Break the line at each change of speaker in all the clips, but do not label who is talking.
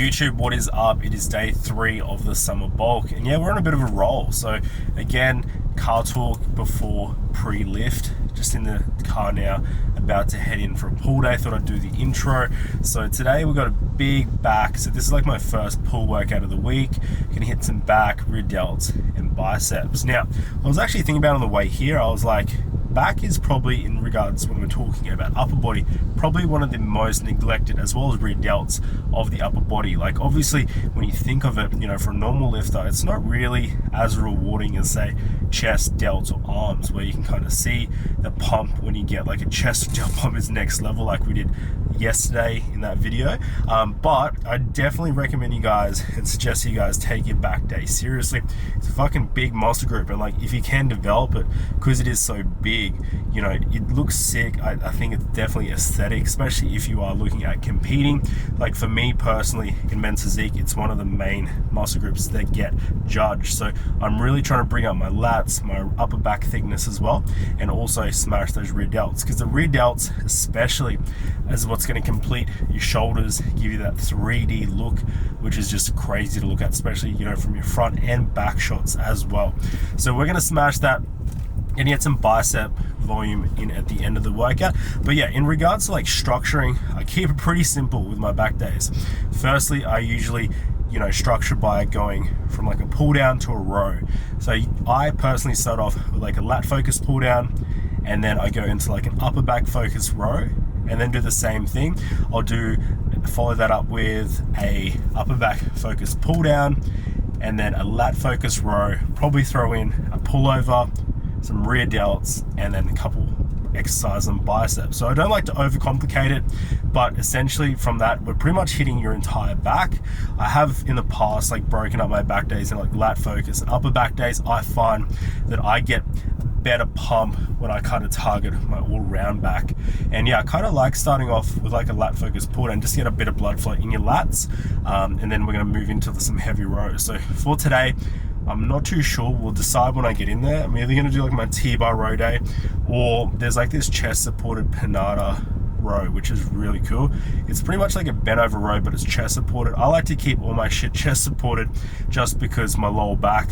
YouTube, what is up? It is day 3 of the summer bulk, and yeah, we're on a bit of a roll. So again, car talk before pre-lift, just in the car now, about to head in for a pull day. Thought I'd do the intro. So today we've got a big back, so this is like my first pull workout of the week. Gonna hit some back, rear delts and biceps. Now I was actually thinking about on the way here, I was like, back is probably, in regards when we're talking about upper body, probably one of the most neglected, as well as rear delts, of the upper body. Like obviously when you think of it, you know, for a normal lifter, it's not really as rewarding as say chest, delts or arms, where you can kind of see the pump when you get like a chest delt pump is next level, like we did yesterday in that video. But I definitely recommend you guys and suggest you guys take your back day seriously. It's a fucking big muscle group, and like if you can develop it, because it is so big, you know, it looks sick. I think it's definitely aesthetic, especially if you are looking at competing. Like for me personally, in men's physique, it's one of the main muscle groups that get judged. So I'm really trying to bring up my lats, my upper back thickness as well, and also smash those rear delts, because the rear delts especially is what's going to complete your shoulders, give you that 3D look, which is just crazy to look at, especially, you know, from your front and back shots as well. So we're going to smash that and get some bicep volume in at the end of the workout. But yeah, in regards to like structuring, I keep it pretty simple with my back days. Firstly, I usually, you know, structure by going from like a pull down to a row. So I personally start off with like a lat focused pull down, and then I go into like an upper back focused row, and then do the same thing. I'll follow that up with a upper back focused pull down, and then a lat focused row, probably throw in a pullover, some rear delts, and then a couple exercises on biceps. So I don't like to overcomplicate it, but essentially from that, we're pretty much hitting your entire back. I have in the past like broken up my back days into like lat focus and upper back days. I find that I get better pump when I kind of target my all-round back. And yeah, I kind of like starting off with like a lat focused pull down, just to get a bit of blood flow in your lats, and then we're going to move into some heavy rows. So for today, I'm not too sure. We'll decide when I get in there. I'm either going to do like my T-bar row day, or there's like this chest supported Pinata row, which is really cool. It's pretty much like a bent over row, but it's chest supported. I like to keep all my shit chest supported, just because my lower back,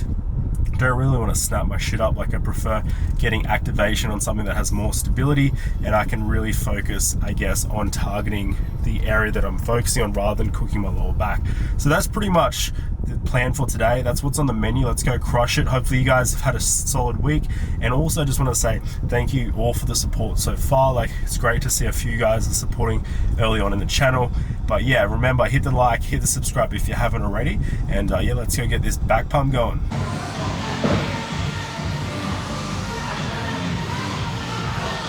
don't really want to snap my shit up. Like I prefer getting activation on something that has more stability, and I can really focus, I guess, on targeting the area that I'm focusing on rather than cooking my lower back. So that's pretty much the plan for today. That's what's on the menu. Let's go crush it. Hopefully you guys have had a solid week, and also just want to say thank you all for the support so far. Like it's great to see a few guys are supporting early on in the channel. But yeah, remember, hit the like, hit the subscribe if you haven't already, and yeah, let's go get this back pump going.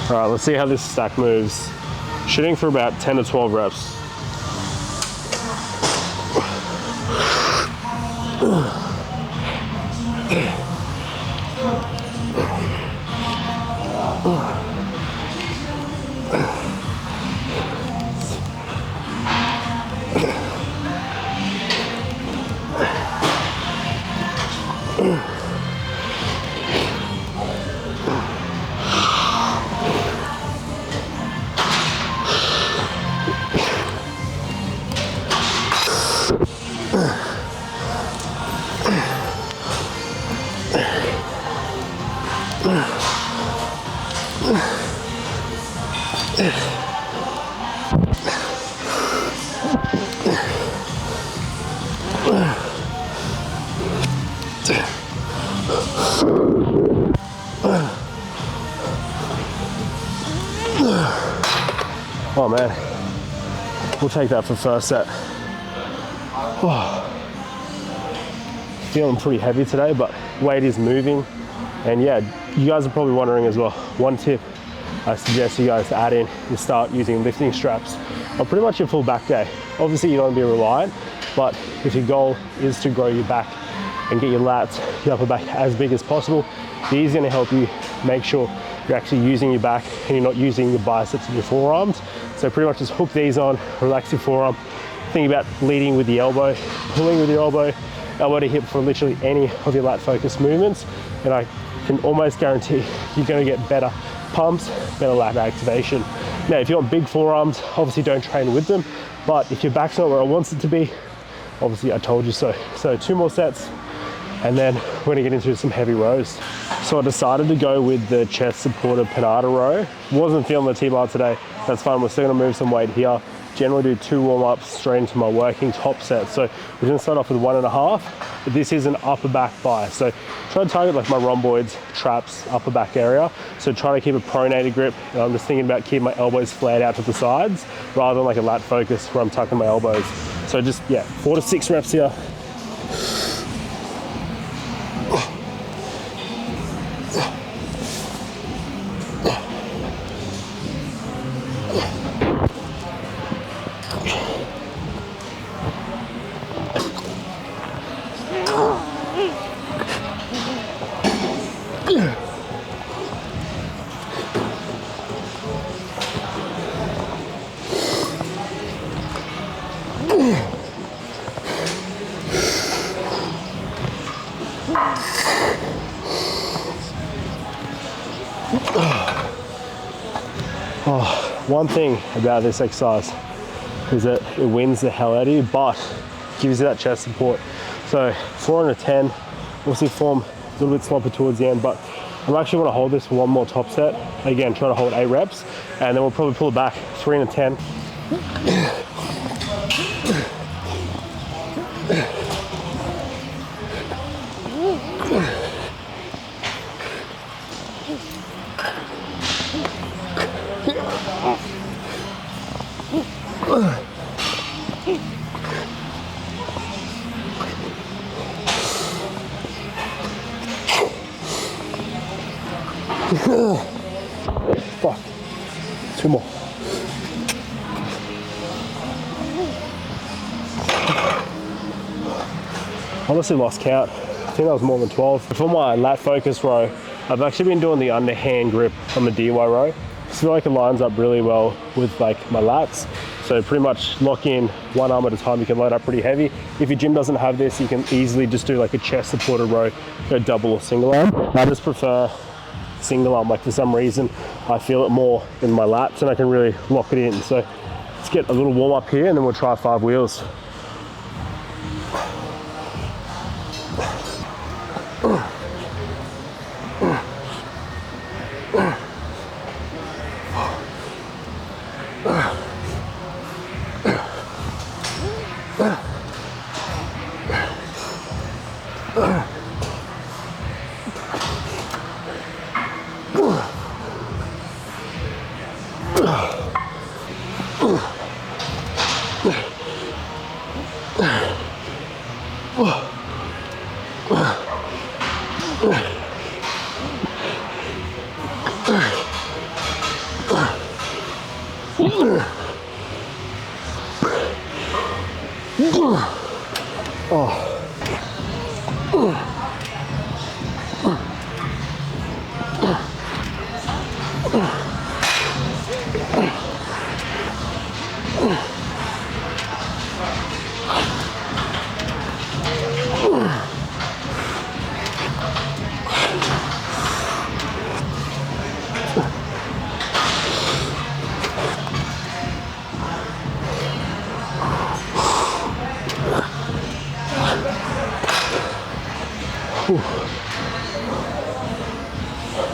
All right, let's see how this stack moves. Shooting for about 10 to 12 reps. Oh man, we'll take that for first set. Oh. Feeling pretty heavy today, but weight is moving. And yeah, you guys are probably wondering as well, one tip I suggest you guys to add in is start using lifting straps on pretty much your full back day. Obviously you don't want to be reliant, but if your goal is to grow your back and get your lats, your upper back as big as possible, these are going to help you make sure you're actually using your back and you're not using your biceps and your forearms. So pretty much just hook these on, relax your forearm, think about leading with the elbow, pulling with your elbow to hip for literally any of your lat focused movements, and I can almost guarantee you're going to get better pumps, better lat activation. Now if you want big forearms, obviously don't train with them, but if your back's not where it wants it to be, obviously I told you so. So 2 more sets, and then we're gonna get into some heavy rows. So I decided to go with the chest supported Panada row. Wasn't feeling the T-bar today. That's fine, we're still gonna move some weight here. Generally do 2 warm-ups straight into my working top set. So we're gonna start off with 1.5, but this is an upper back bias. So try to target like my rhomboids, traps, upper back area. So try to keep a pronated grip. And I'm just thinking about keeping my elbows flared out to the sides rather than like a lat focus where I'm tucking my elbows. So just, yeah, 4 to 6 reps here. One thing about this exercise is that it wins the hell out of you, but gives you that chest support. So 4 and a 10, obviously form a little bit sloppy towards the end, but I'm actually want to hold this for 1 more top set. Again, try to hold 8 reps, and then we'll probably pull it back 3 and a 10. Fuck. 2 more. Honestly lost count. I think that was more than 12. For my lat focus row, I've actually been doing the underhand grip on the DY row. I feel like it lines up really well with like my lats. So pretty much lock in 1 arm at a time. You can load up pretty heavy. If your gym doesn't have this, you can easily just do like a chest supported row, go double or single arm. I just prefer single arm, like for some reason I feel it more in my lats and I can really lock it in. So let's get a little warm up here and then we'll try 5 wheels.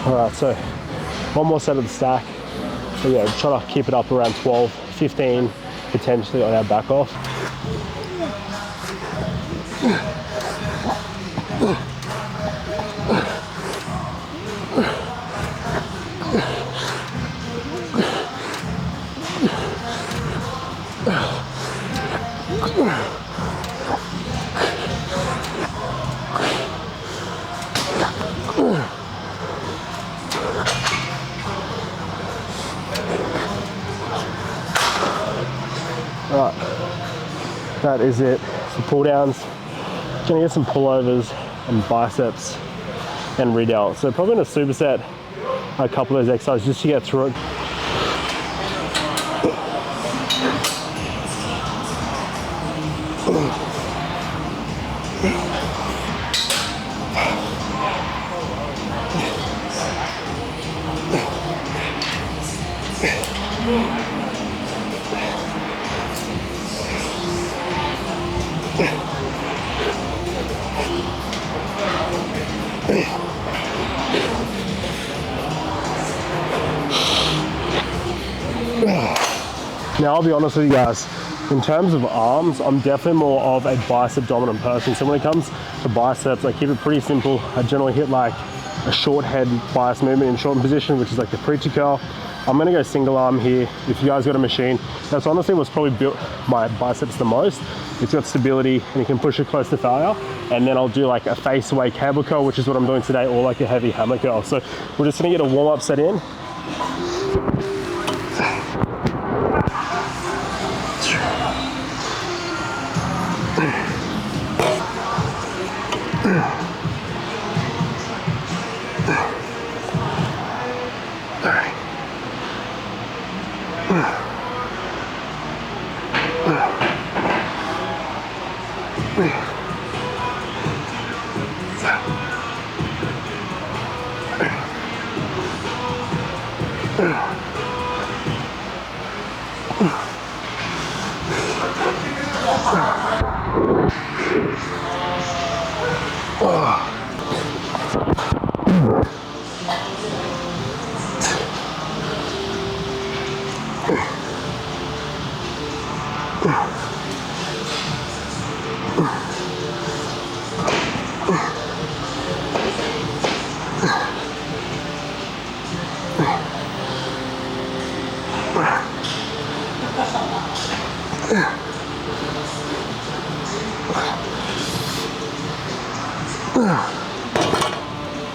Alright, so 1 more set of the stack. So yeah, try to keep it up around 12, 15 potentially on our back off. Alright, that is it for pull downs. Gonna get some pullovers and biceps and redoubt. So probably gonna superset a couple of those exercises just to get through it. Now I'll be honest with you guys, in terms of arms, I'm definitely more of a bicep dominant person. So when it comes to biceps, I keep it pretty simple. I generally hit like a short head bias movement in shortened position, which is like the preacher curl. I'm gonna go single arm here. If you guys got a machine, that's honestly what's probably built my biceps the most. It's got stability and you can push it close to failure. And then I'll do like a face away cable curl, which is what I'm doing today, or like a heavy hammer curl. So we're just gonna get a warm up set in.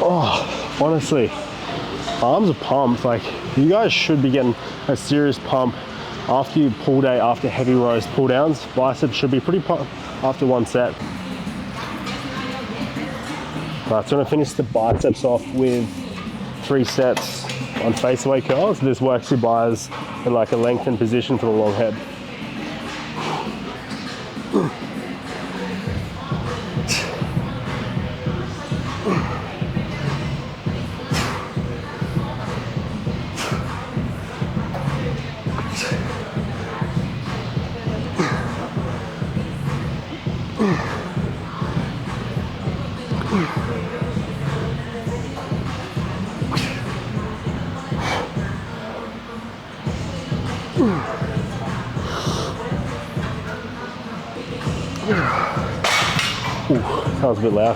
Oh, honestly, arms are pumped. Like, you guys should be getting a serious pump after you pull day, after heavy rows, pull downs. Biceps should be pretty pumped after one set. Alright, so I'm gonna finish the biceps off with 3 sets on face away curls. This works your biceps in like a lengthened position for the long head. Ooh, that was a bit loud.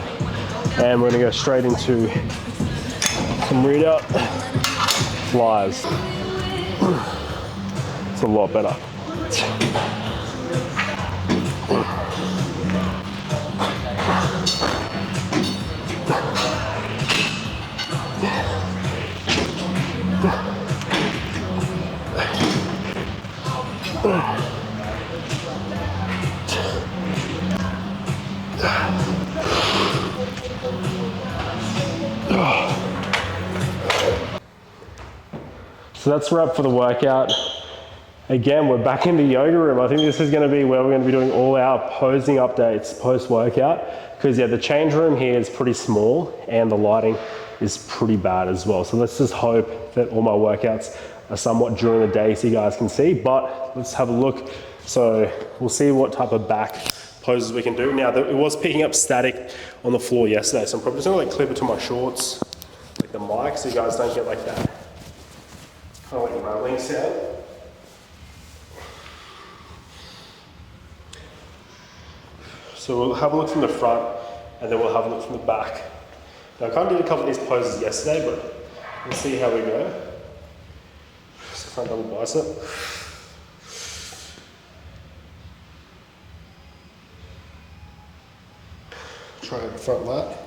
And we're gonna go straight into some read out flies. It's a lot better. So that's a wrap for the workout. Again, we're back in the yoga room. I think this is gonna be where we're gonna be doing all our posing updates post-workout, because yeah, the change room here is pretty small and the lighting is pretty bad as well. So let's just hope that all my workouts are somewhat during the day so you guys can see, but let's have a look. So we'll see what type of back poses we can do. Now, it was picking up static on the floor yesterday, so I'm probably just gonna like clip it to my shorts, like the mic, so you guys don't get like that kind of like rattling sound. So we'll have a look from the front and then we'll have a look from the back. Now I kind of did a couple of these poses yesterday, but we'll see how we go. So front double bicep. Try the front lat.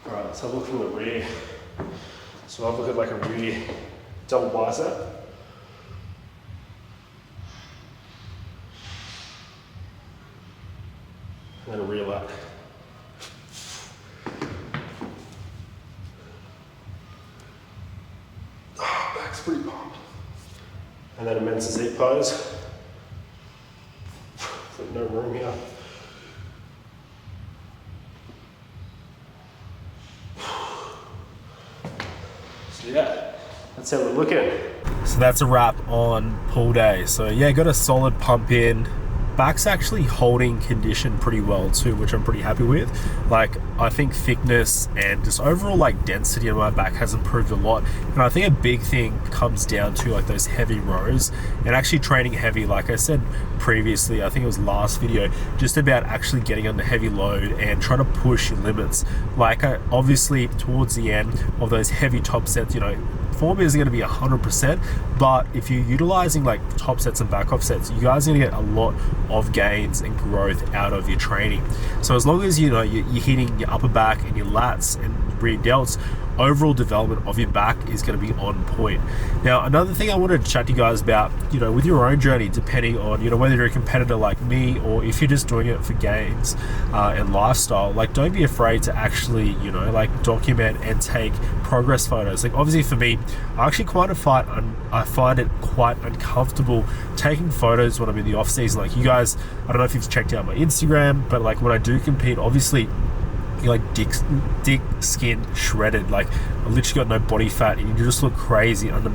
Alright, let's have a look from the rear. So I'll look at like a rear double bicep. And then a rear lat. Oh, back's pretty pumped. And then a men's Z pose. No room here. Yeah, that's how we're looking. So that's a wrap on pull day. So yeah, got a solid pump in. Back's actually holding condition pretty well too, which I'm pretty happy with. Like, I think thickness and just overall like density on my back has improved a lot. And I think a big thing comes down to like those heavy rows and actually training heavy. Like I said previously, I think it was last video, just about actually getting on the heavy load and trying to push your limits. Like, obviously towards the end of those heavy top sets, you know, form isn't going to be 100%, but if you're utilizing like top sets and back off sets, you guys are going to get a lot of gains and growth out of your training. So as long as you know you're hitting your upper back and your lats and rear delts, overall development of your back is going to be on point. Now, another thing I wanted to chat to you guys about, you know, with your own journey, depending on, you know, whether you're a competitor like me or if you're just doing it for gains and lifestyle, like, don't be afraid to actually, you know, like, document and take progress photos. Like, obviously for me, I actually I find it quite uncomfortable taking photos when I'm in the off season. Like, you guys, I don't know if you've checked out my Instagram, but like when I do compete, obviously you're like dick skin shredded. Like, I literally got no body fat and you just look crazy under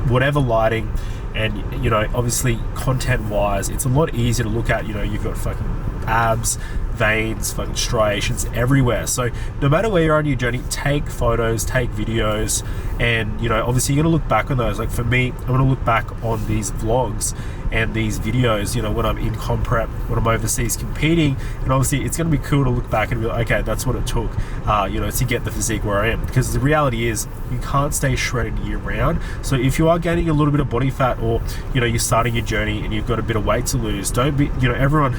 whatever lighting. And, you know, obviously content wise, it's a lot easier to look at. You know, you've got fucking abs, veins, fucking striations everywhere. So no matter where you're on your journey, take photos, take videos, and, you know, obviously you're gonna look back on those. Like, for me, I'm gonna look back on these vlogs and these videos, you know, when I'm in comp prep, when I'm overseas competing, and obviously it's gonna be cool to look back and be like, okay, that's what it took, you know, to get the physique where I am. Because the reality is, you can't stay shredded year round. So if you are gaining a little bit of body fat, or, you know, you're starting your journey and you've got a bit of weight to lose, don't be, you know, everyone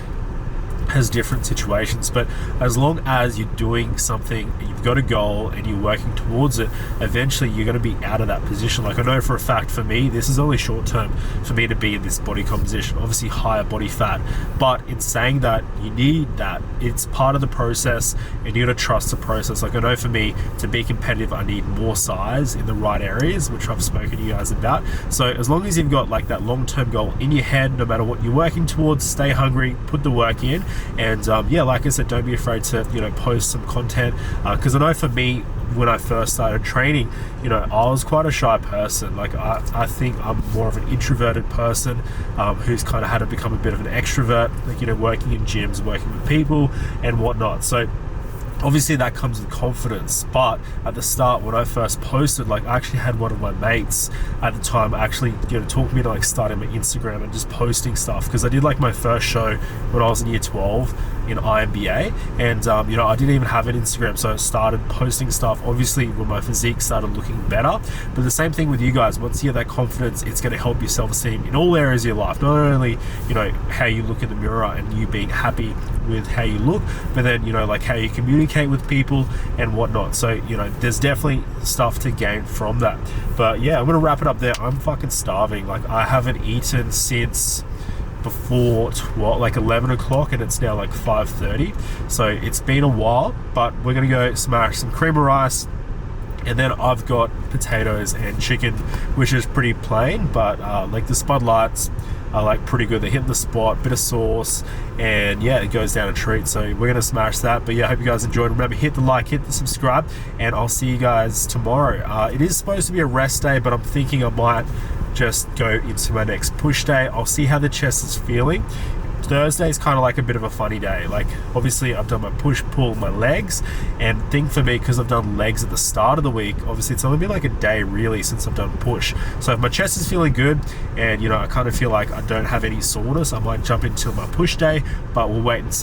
has different situations, but as long as you're doing something, you've got a goal and you're working towards it, eventually you're going to be out of that position. Like, I know for a fact, for me, this is only short term for me to be in this body composition, obviously higher body fat, but in saying that, you need that. It's part of the process and you got to trust the process. Like, I know for me to be competitive, I need more size in the right areas, which I've spoken to you guys about. So as long as you've got like that long-term goal in your head, no matter what you're working towards, stay hungry, put the work in. And yeah, like I said, don't be afraid to, you know, post some content, because I know for me, when I first started training, you know, I was quite a shy person. Like, I think I'm more of an introverted person who's kind of had to become a bit of an extrovert, like, you know, working in gyms, working with people and whatnot. So obviously that comes with confidence, but at the start when I first posted, like, I actually had one of my mates at the time actually, you know, talk me to like starting my Instagram and just posting stuff, because I did like my first show when I was in year 12 in IMBA, and you know, I didn't even have an Instagram, so I started posting stuff obviously when my physique started looking better. But the same thing with you guys, once you have that confidence, it's going to help your self-esteem in all areas of your life, not only, you know, how you look in the mirror and you being happy with how you look, but then, you know, like how you communicate with people and whatnot. So, you know, there's definitely stuff to gain from that. But yeah, I'm gonna wrap it up there. I'm fucking starving. Like, I haven't eaten since before 12, like 11 o'clock, and it's now like 5:30. So it's been a while, but we're gonna go smash some cream of rice, and then I've got potatoes and chicken, which is pretty plain, but like the Spud Lights are like pretty good. They hit the spot, bit of sauce, and yeah, it goes down a treat. So we're gonna smash that. But yeah, I hope you guys enjoyed. Remember, hit the like, hit the subscribe, and I'll see you guys tomorrow. It is supposed to be a rest day, but I'm thinking I might just go into my next push day. I'll see how the chest is feeling. Thursday is kind of like a bit of a funny day. Like, obviously I've done my push, pull, my legs, and thing for me, because I've done legs at the start of the week, obviously it's only been like a day really since I've done push. So if my chest is feeling good and, you know, I kind of feel like I don't have any soreness, I might jump into my push day, but we'll wait and see.